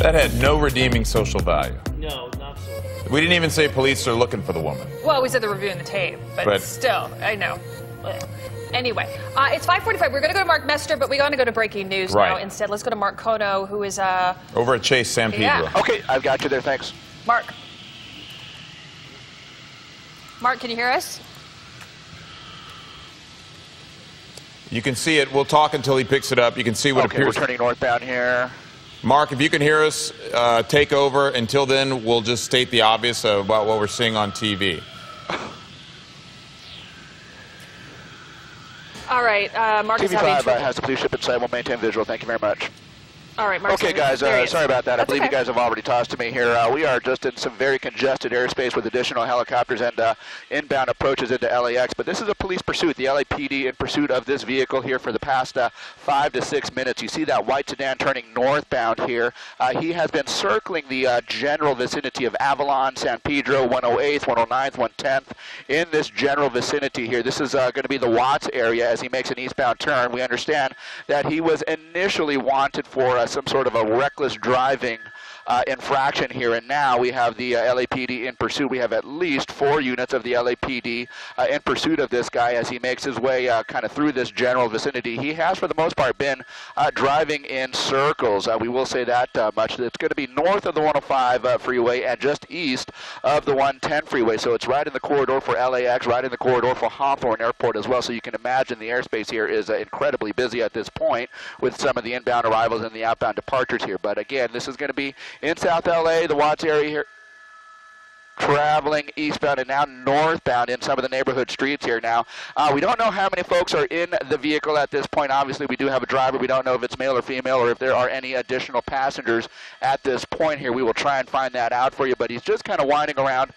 That had no redeeming social value. No, not so. We didn't even say police are looking for the woman. Well, we said they're reviewing the tape, but still, I know. Anyway, it's 5:45. We're going to go to Mark Mester, but we want to go to breaking news now instead. Let's go to Mark Kono, who is over at Chase San Pedro. Yeah. Okay, I've got you there. Thanks. Mark, can you hear us? You can see it. We'll talk until he picks it up. You can see what appears. We're turning northbound here. Mark, if you can hear us, take over. Until then, we'll just state the obvious about what we're seeing on TV. All right, Mark is having TV5 has the police ship inside. We'll maintain visual. Thank you very much. All right, Mark. Okay, guys, sorry about that. I believe you guys have already tossed to me here. We are just in some very congested airspace with additional helicopters and inbound approaches into LAX. But this is a police pursuit. The LAPD in pursuit of this vehicle here for the past 5 to 6 minutes. You see that white sedan turning northbound here. He has been circling the general vicinity of Avalon, San Pedro, 108th, 109th, 110th. In this general vicinity here, this is going to be the Watts area as he makes an eastbound turn. We understand that he was initially wanted for some sort of a reckless driving infraction here, and now we have the LAPD in pursuit. We have at least 4 units of the LAPD in pursuit of this guy as he makes his way kind of through this general vicinity. He has, for the most part, been driving in circles. We will say that much. It's going to be north of the 105 freeway and just east of the 110 freeway, so it's right in the corridor for LAX, right in the corridor for Hawthorne Airport as well, so you can imagine the airspace here is incredibly busy at this point with some of the inbound arrivals and the outbound departures here. But again, this is going to be in South LA, the Watts area here, traveling eastbound and now northbound in some of the neighborhood streets here now. We don't know how many folks are in the vehicle at this point. Obviously, we do have a driver. We don't know if it's male or female or if there are any additional passengers at this point here. We will try and find that out for you, but he's just kind of winding around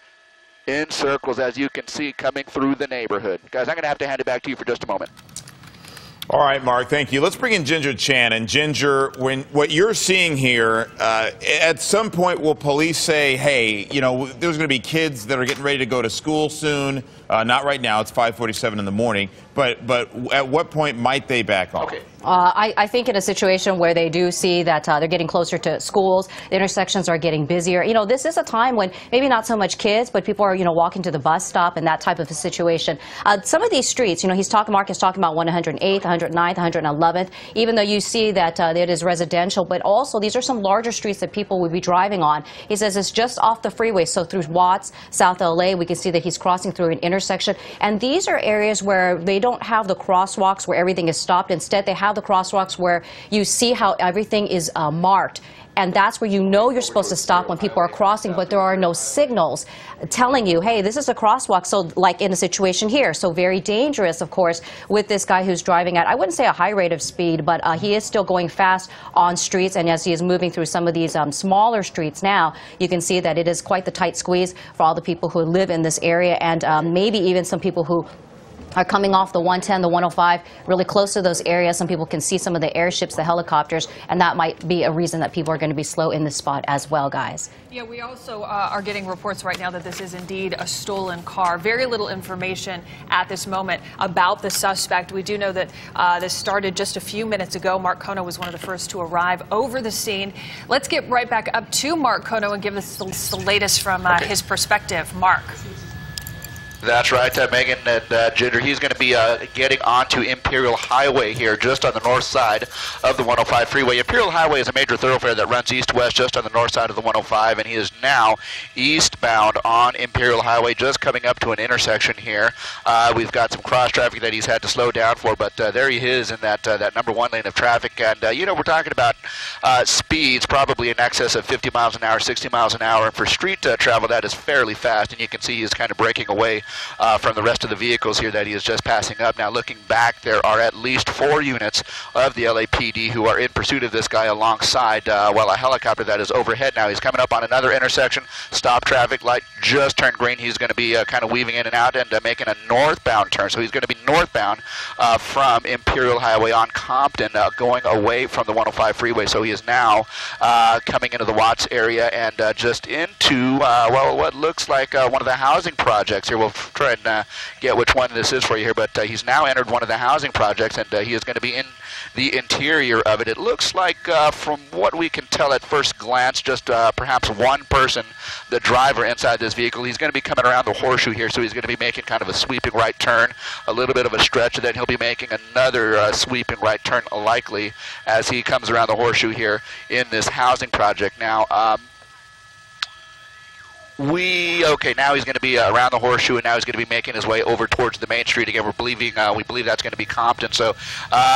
in circles, as you can see, coming through the neighborhood. Guys, I'm going to have to hand it back to you for just a moment. All right, Mark, thank you. Let's bring in Ginger Chan. And Ginger, what you're seeing here, at some point will police say, hey, you know, there's going to be kids that are getting ready to go to school soon. Not right now. It's 5:47 in the morning. But at what point might they back off? Okay. I think in a situation where they do see that they're getting closer to schools, the intersections are getting busier. You know, this is a time when maybe not so much kids, but people are, you know, walking to the bus stop and that type of a situation. Some of these streets, you know, Mark is talking about 108th, 109th, 111th, even though you see that it is residential, but also these are some larger streets that people would be driving on. He says it's just off the freeway, so through Watts, South LA, we can see that he's crossing through an intersection. And these are areas where they don't have the crosswalks where everything is stopped. Instead, they have the crosswalks where you see how everything is marked. And that's where you know you're supposed to stop when people are crossing, but there are no signals telling you, hey, this is a crosswalk. So like in a situation here, so very dangerous, of course, with this guy who's driving at, I wouldn't say a high rate of speed, but he is still going fast on streets. And as he is moving through some of these smaller streets now, you can see that it is quite the tight squeeze for all the people who live in this area, and maybe even some people who are coming off the 110, the 105, really close to those areas. Some people can see some of the airships, the helicopters, and that might be a reason that people are going to be slow in this spot as well, guys. Yeah, we also are getting reports right now that this is indeed a stolen car. Very little information at this moment about the suspect. We do know that this started just a few minutes ago. Mark Kono was one of the first to arrive over the scene. Let's get right back up to Mark Kono and give us the latest from his perspective. Mark. That's right, Megan and Ginger. He's going to be getting onto Imperial Highway here, just on the north side of the 105 freeway. Imperial Highway is a major thoroughfare that runs east-west just on the north side of the 105, and he is now eastbound on Imperial Highway, just coming up to an intersection here. We've got some cross-traffic that he's had to slow down for, but there he is in that number 1 lane of traffic. And, you know, we're talking about speeds probably in excess of 50 miles an hour, 60 miles an hour, and for street travel, that is fairly fast, and you can see he's kind of breaking away from the rest of the vehicles here that he is just passing up. Now, looking back, there are at least 4 units of the LAPD who are in pursuit of this guy alongside, while a helicopter that is overhead now. He's coming up on another intersection. Stop traffic light just turned green. He's going to be kind of weaving in and out and making a northbound turn. So he's going to be northbound from Imperial Highway on Compton, going away from the 105 freeway. So he is now coming into the Watts area and just into, well, what looks like one of the housing projects here. We'll try and get which one this is for you here, but he's now entered one of the housing projects, and he is going to be in the interior of it. It looks like, from what we can tell at first glance, just perhaps one person, the driver, inside this vehicle. He's going to be coming around the horseshoe here, so he's going to be making kind of a sweeping right turn, a little bit of a stretch, and then he'll be making another sweeping right turn, likely, as he comes around the horseshoe here in this housing project. Now, now he's going to be around the horseshoe, and now he's going to be making his way over towards the main street again. We believe that's going to be Compton. So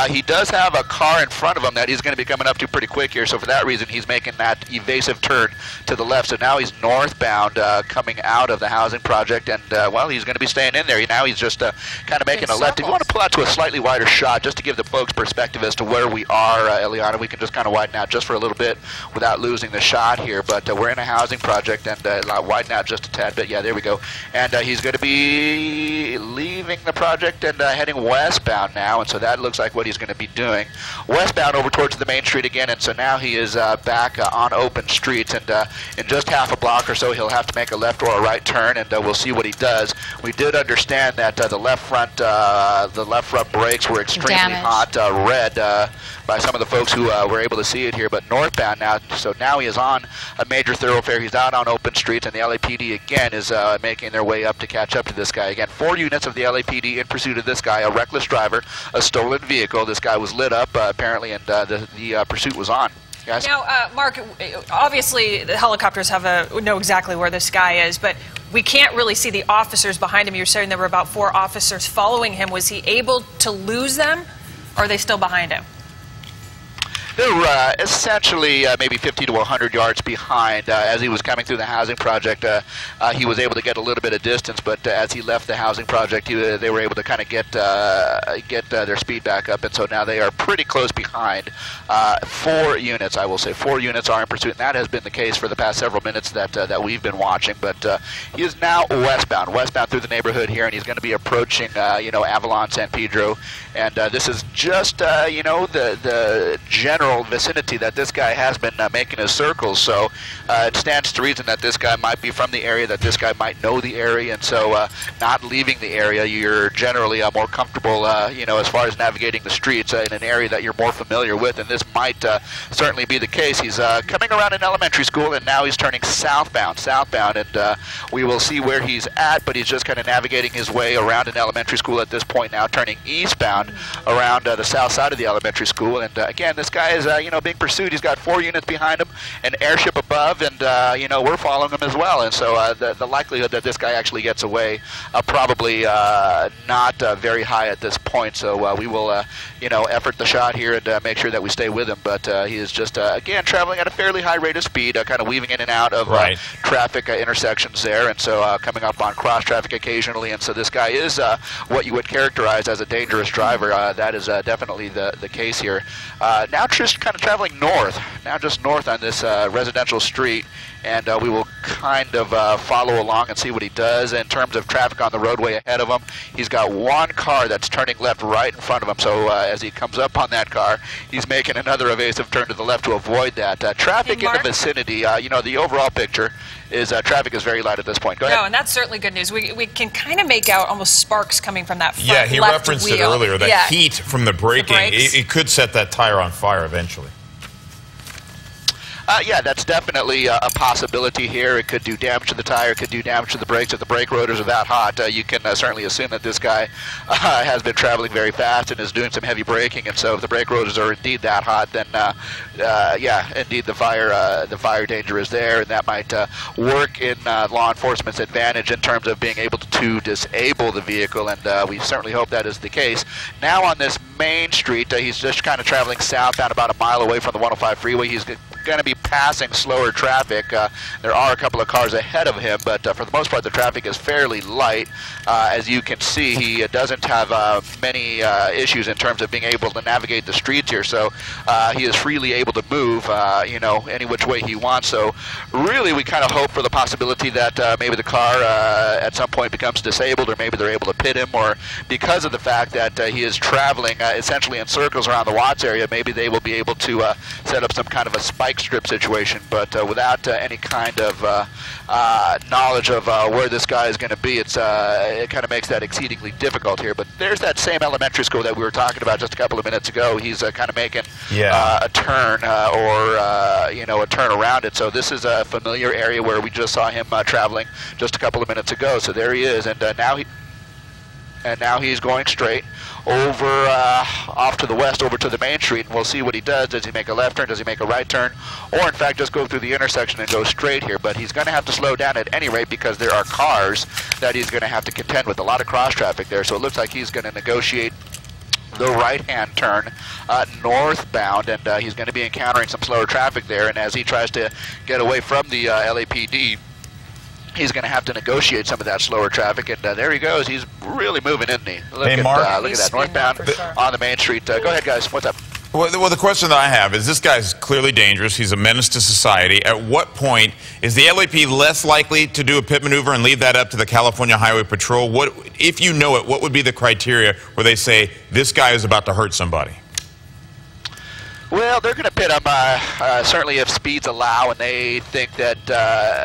he does have a car in front of him that he's going to be coming up to pretty quick here. So for that reason, he's making that evasive turn to the left. So now he's northbound, coming out of the housing project, and well, he's going to be staying in there. Now he's just kind of making a left. If you want to pull out to a slightly wider shot, just to give the folks perspective as to where we are, Eliana, we can just kind of widen out just for a little bit without losing the shot here. But we're in a housing project, and widen out just a tad bit. Yeah, there we go. And he's going to be leaving the project and heading westbound now, and so that looks like what he's going to be doing. Westbound over towards the main street again, and so now he is back on open streets, and in just half a block or so he'll have to make a left or a right turn, and we'll see what he does. We did understand that the left front brakes were extremely hot, red, by some of the folks who were able to see it here, but northbound now, so now he is on a major thoroughfare. He's out on open streets, and the LAPD again is making their way up to catch up to this guy. Again, 4 units of the LAPD in pursuit of this guy, a reckless driver, a stolen vehicle. This guy was lit up apparently, and the pursuit was on. Guys? Now, Mark, obviously the helicopters know exactly where this guy is, but we can't really see the officers behind him. You're saying there were about 4 officers following him. Was he able to lose them, or are they still behind him? They're essentially maybe 50 to 100 yards behind. As he was coming through the housing project, he was able to get a little bit of distance, but as he left the housing project, they were able to kind of get their speed back up, and so now they are pretty close behind. 4 units, I will say, 4 units are in pursuit, and that has been the case for the past several minutes that we've been watching. But he is now westbound through the neighborhood here, and he's going to be approaching, Avalon, San Pedro, and this is just, the general vicinity that this guy has been making his circles. So it stands to reason that this guy might be from the area, that this guy might know the area, and so not leaving the area, you're generally more comfortable, as far as navigating the streets in an area that you're more familiar with, and this might certainly be the case. He's coming around an elementary school, and now he's turning southbound, and we will see where he's at, but he's just kind of navigating his way around an elementary school at this point now, turning eastbound around the south side of the elementary school. And again, this guy is being pursued. He's got 4 units behind him, an airship above, and we're following him as well. And so the likelihood that this guy actually gets away probably not very high at this point. So we will effort the shot here and make sure that we stay with him. But he is just again traveling at a fairly high rate of speed, kind of weaving in and out of traffic intersections there, and so coming up on cross traffic occasionally. And so this guy is what you would characterize as a dangerous driver. That is definitely the case here. Now just kind of traveling north, just north on this residential street, and we will kind of follow along and see what he does in terms of traffic on the roadway ahead of him. He's got 1 car that's turning left right in front of him, so as he comes up on that car, he's making another evasive turn to the left to avoid that. Traffic in the vicinity, the overall picture is traffic is very light at this point. Go ahead. No, and that's certainly good news. We can kind of make out almost sparks coming from that front Yeah, he left referenced wheel. it earlier, that heat from the braking, it could set that tire on fire eventually. Yeah, that's definitely a possibility here. It could do damage to the tire, it could do damage to the brakes. If the brake rotors are that hot, you can certainly assume that this guy has been traveling very fast and is doing some heavy braking. And so if the brake rotors are indeed that hot, then yeah, indeed the fire danger is there, and that might work in law enforcement's advantage in terms of being able to disable the vehicle, and we certainly hope that is the case. Now on this main street, he's just kind of traveling southbound about a mile away from the 105 freeway. He's going to be passing slower traffic. There are a couple of cars ahead of him, but for the most part the traffic is fairly light. As you can see, he doesn't have many issues in terms of being able to navigate the streets here, so he is freely able to move any which way he wants. So really we kind of hope for the possibility that maybe the car at some point becomes disabled, or maybe they're able to pit him, or because of the fact that he is traveling essentially in circles around the Watts area, maybe they will be able to set up some kind of a spike bike strip situation, but without any kind of knowledge of where this guy is going to be, it kind of makes that exceedingly difficult here. But there's that same elementary school that we were talking about just a couple of minutes ago. He's kind of making a turn or you know, a turn around it. So this is a familiar area where we just saw him traveling just a couple of minutes ago. So there he is, and now he's going straight over off to the west, over to the main street, and we'll see what he does. Does he make a left turn? Does he make a right turn? Or, in fact, just go through the intersection and go straight here? But he's going to have to slow down at any rate because there are cars that he's going to have to contend with. A lot of cross traffic there, so it looks like he's going to negotiate the right-hand turn northbound, and he's going to be encountering some slower traffic there. And as he tries to get away from the LAPD, he's going to have to negotiate some of that slower traffic, and there he goes. He's really moving, isn't he? Look at that, northbound on the main street. Go ahead, guys. What's up? Well, the question that I have is, this guy's clearly dangerous. He's a menace to society. At what point is the LAP less likely to do a pit maneuver and leave that up to the California Highway Patrol? What, if you know it, what would be the criteria where they say this guy is about to hurt somebody? Well, they're going to pit him certainly if speeds allow, and they think that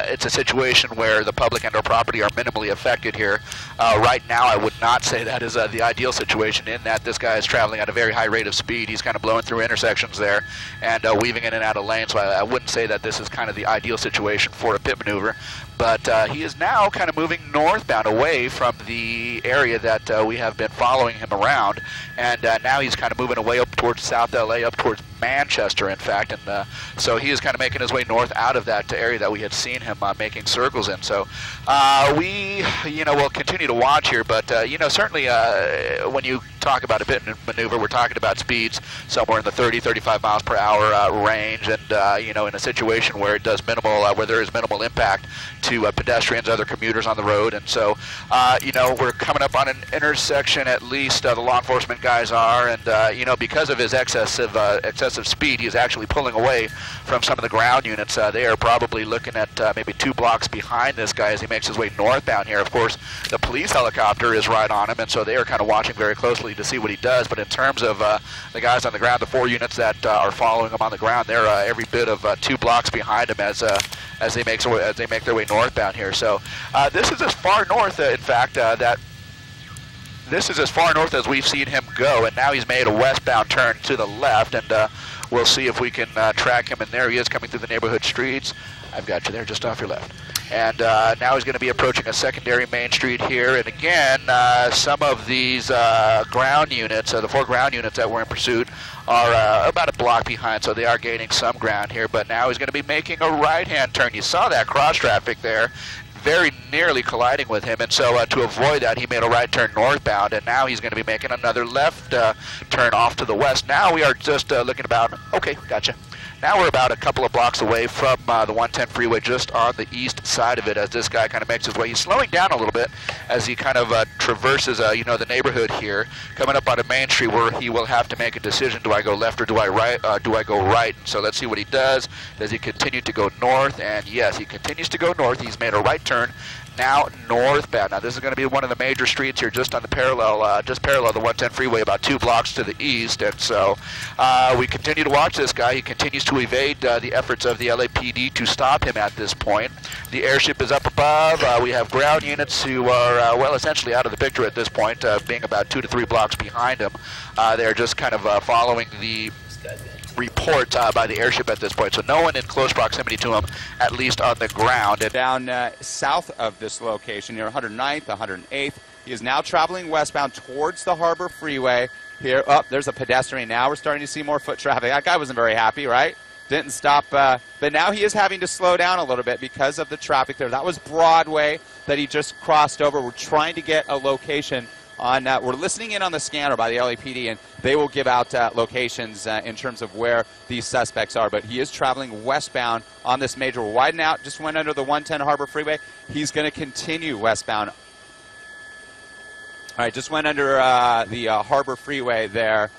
it's a situation where the public and or property are minimally affected here. Right now, I would not say that is the ideal situation, in that this guy is traveling at a very high rate of speed. He's kind of blowing through intersections there and weaving in and out of lanes, so I wouldn't say that this is kind of the ideal situation for a pit maneuver. But he is now kind of moving northbound away from the area that we have been following him around, and now he's kind of moving away up towards South LA, up towards Manchester, in fact, and so he is kind of making his way north out of that area that we had seen him making circles in. So we, you know, will continue to watch here, but you know, certainly when you talk about a pit maneuver, we're talking about speeds somewhere in the 30, 35 miles per hour range, and you know, in a situation where it does minimal, where there is minimal impact to pedestrians, other commuters on the road. And so, you know, we're coming up on an intersection, at least the law enforcement guys are, and you know, because of his excessive speed, he's actually pulling away from some of the ground units. They are probably looking at maybe 2 blocks behind this guy as he makes his way northbound here. Of course, the police helicopter is right on him, and so they are kind of watching very closely to see what he does. But in terms of the guys on the ground, the 4 units that are following him on the ground, they're every bit of 2 blocks behind him as they make their way northbound here. So this is as far north, in fact, this is as far north as we've seen him go, and now he's made a westbound turn to the left, and we'll see if we can track him. And there he is, coming through the neighborhood streets. I've got you there, just off your left. And now he's going to be approaching a secondary main street here. And again, some of these ground units, the 4 ground units that were in pursuit, are about a block behind, so they are gaining some ground here. But now he's going to be making a right-hand turn. You saw that cross traffic there, very nearly colliding with him, and so to avoid that, he made a right turn northbound, and now he's going to be making another left turn off to the west. Now we are just looking about, okay, gotcha. Now we're about a couple of blocks away from the 110 freeway, just on the east side of it, as this guy kind of makes his way. He's slowing down a little bit as he kind of traverses, you know, the neighborhood here, coming up on a main street where he will have to make a decision: do I go left or do I go right? So let's see what he does. Does he continue to go north? And yes, he continues to go north. He's made a right turn, now northbound. Now this is going to be one of the major streets here, just on the parallel, just parallel the 110 freeway, about 2 blocks to the east. And so we continue to watch this guy. He continues to evade the efforts of the LAPD to stop him at this point. The airship is up above. We have ground units who are, well, essentially out of the picture at this point, being about 2 to 3 blocks behind him. They're just kind of following the report by the airship at this point, so no one in close proximity to him, at least on the ground. And down south of this location, near 109th, 108th, he is now traveling westbound towards the Harbor Freeway. Here, oh, there's a pedestrian now. We're starting to see more foot traffic. That guy wasn't very happy, right? Didn't stop, but now he is having to slow down a little bit because of the traffic there. That was Broadway that he just crossed over. We're trying to get a location on, we're listening in on the scanner by the LAPD, and they will give out locations in terms of where these suspects are. But he is traveling westbound on this major. We're widening out, just went under the 110 Harbor Freeway. He's going to continue westbound. All right, just went under the Harbor Freeway there,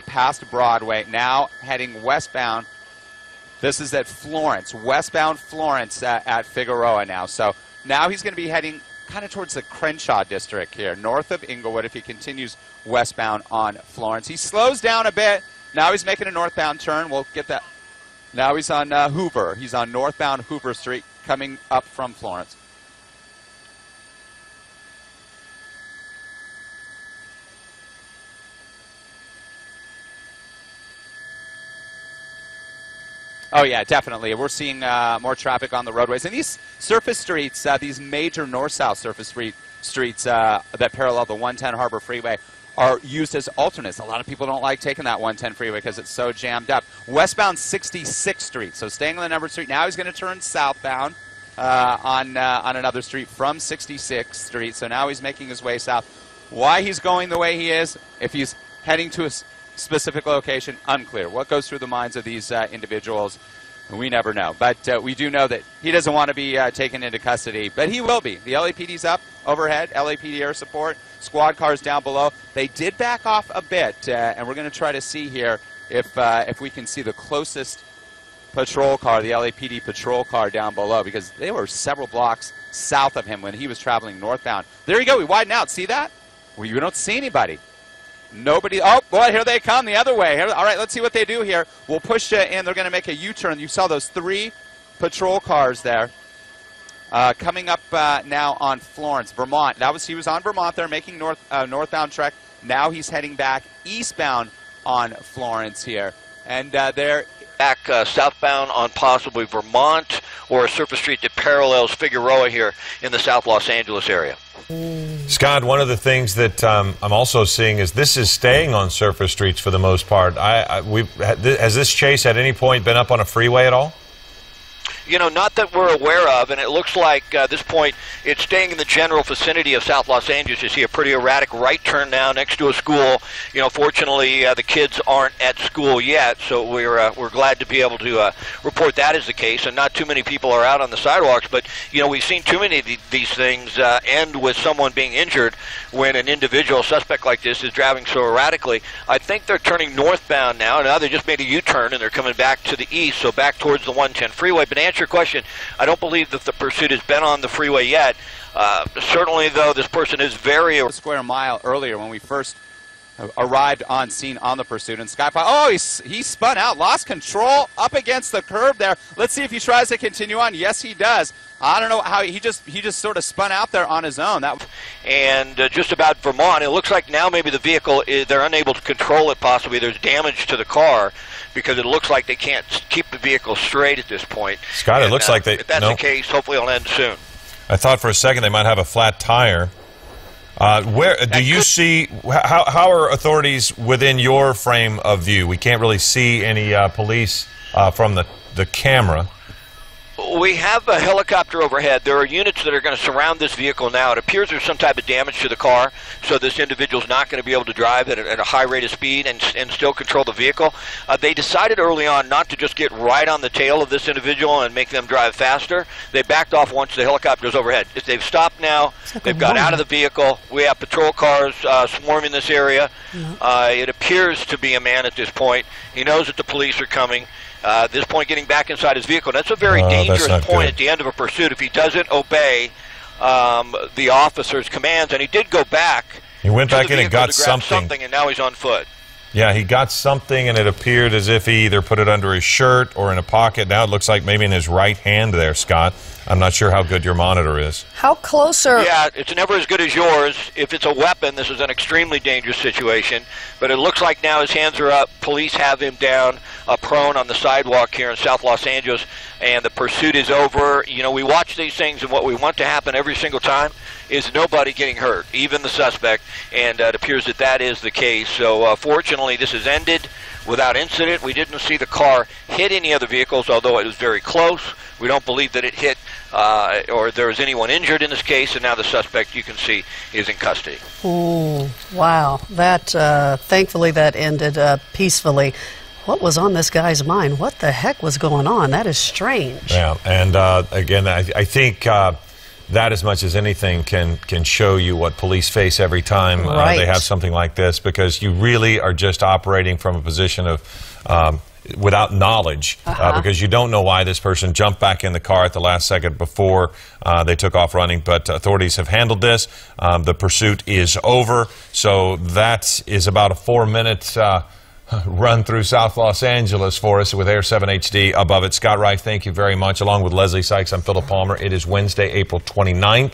past Broadway, now heading westbound. This is at Florence, westbound Florence at Figueroa now. So now he's going to be heading kind of towards the Crenshaw district here, north of Inglewood, if he continues westbound on Florence. He slows down a bit. Now he's making a northbound turn. We'll get that. Now he's on Hoover. He's on northbound Hoover Street coming up from Florence. Oh, yeah, definitely. We're seeing more traffic on the roadways. And these surface streets, these major north-south surface streets that parallel the 110 Harbor Freeway are used as alternates. A lot of people don't like taking that 110 freeway because it's so jammed up. Westbound 66th Street, so staying on the numbered street. Now he's going to turn southbound on another street from 66th Street. So now he's making his way south. Why he's going the way he is, if he's heading to a specific location, unclear. What goes through the minds of these individuals, we never know. But we do know that he doesn't want to be taken into custody, but he will be. The LAPD's up overhead, LAPD air support, squad cars down below. They did back off a bit, and we're going to try to see here if we can see the closest patrol car, the LAPD patrol car down below, because they were several blocks south of him when he was traveling northbound. There you go. We widen out. See that? Well, you don't see anybody. Nobody. Oh, boy, here they come the other way. Here, all right, let's see what they do here. We'll push in. They're going to make a U-turn. You saw those 3 patrol cars there. Coming up now on Florence, Vermont. He was on Vermont there, making northbound trek. Now he's heading back eastbound on Florence here. And they're back southbound on possibly Vermont or a surface street that parallels Figueroa here in the South Los Angeles area. Scott, one of the things that I'm also seeing is this is staying on surface streets for the most part. Has this chase at any point been up on a freeway at all? You know, not that we're aware of, and it looks like at this point it's staying in the general vicinity of South Los Angeles. You see a pretty erratic right turn now next to a school. You know, fortunately the kids aren't at school yet, so we're glad to be able to report that is the case, and not too many people are out on the sidewalks. But you know, we've seen too many of these things end with someone being injured when an individual suspect like this is driving so erratically. I think they're turning northbound now. Now they just made a U-turn and they're coming back to the east, so back towards the 110 freeway. But to answer your question, I don't believe that the pursuit has been on the freeway yet. Certainly, though, this person is very... A square mile earlier when we first arrived on scene on the pursuit, and Skyfire, oh, he spun out, lost control up against the curb there. Let's see if he tries to continue on. Yes, he does. I don't know how he just sort of spun out there on his own. And just about Vermont, it looks like now maybe the vehicle, they're unable to control it possibly. There's damage to the car because it looks like they can't keep the vehicle straight at this point. Scott, it looks like they... If that's the case, hopefully it'll end soon. I thought for a second they might have a flat tire. Where do you see, how are authorities within your frame of view? We can't really see any police from the camera. We have a helicopter overhead. There are units that are going to surround this vehicle now. It appears there's some type of damage to the car, so this individual's not going to be able to drive at a high rate of speed and still control the vehicle. They decided early on not to just get right on the tail of this individual and make them drive faster. They backed off once the helicopter's overhead. If they've stopped now, they've got out of the vehicle. We have patrol cars swarming this area. It appears to be a man at this point. He knows that the police are coming. At this point, getting back inside his vehicle. That's a very dangerous point at the end of a pursuit if he doesn't obey the officer's commands. And he did go back. He went back in and got something. And now he's on foot. Yeah, he got something, and it appeared as if he either put it under his shirt or in a pocket. Now it looks like maybe in his right hand there, Scott. I'm not sure how good your monitor is. How close are... Yeah, it's never as good as yours. If it's a weapon, this is an extremely dangerous situation. But it looks like now his hands are up. Police have him down, prone on the sidewalk here in South Los Angeles, and the pursuit is over. You know, we watch these things, and what we want to happen every single time is nobody getting hurt, even the suspect, and it appears that that is the case. So fortunately, this has ended without incident. We didn't see the car hit any other vehicles, although it was very close. We don't believe that it hit or there was anyone injured in this case, and now the suspect, you can see, is in custody. Ooh, wow. That, thankfully, that ended peacefully. What was on this guy's mind? What the heck was going on? That is strange. Yeah, and again, I think that as much as anything can show you what police face every time they have something like this, because you really are just operating from a position of without knowledge, because you don't know why this person jumped back in the car at the last second before they took off running. But authorities have handled this. The pursuit is over, so that is about a 4-minute run through South Los Angeles for us with Air 7 HD above it. Scott Reif, thank you very much. Along with Leslie Sykes, I'm Philip Palmer. It is Wednesday, April 29th.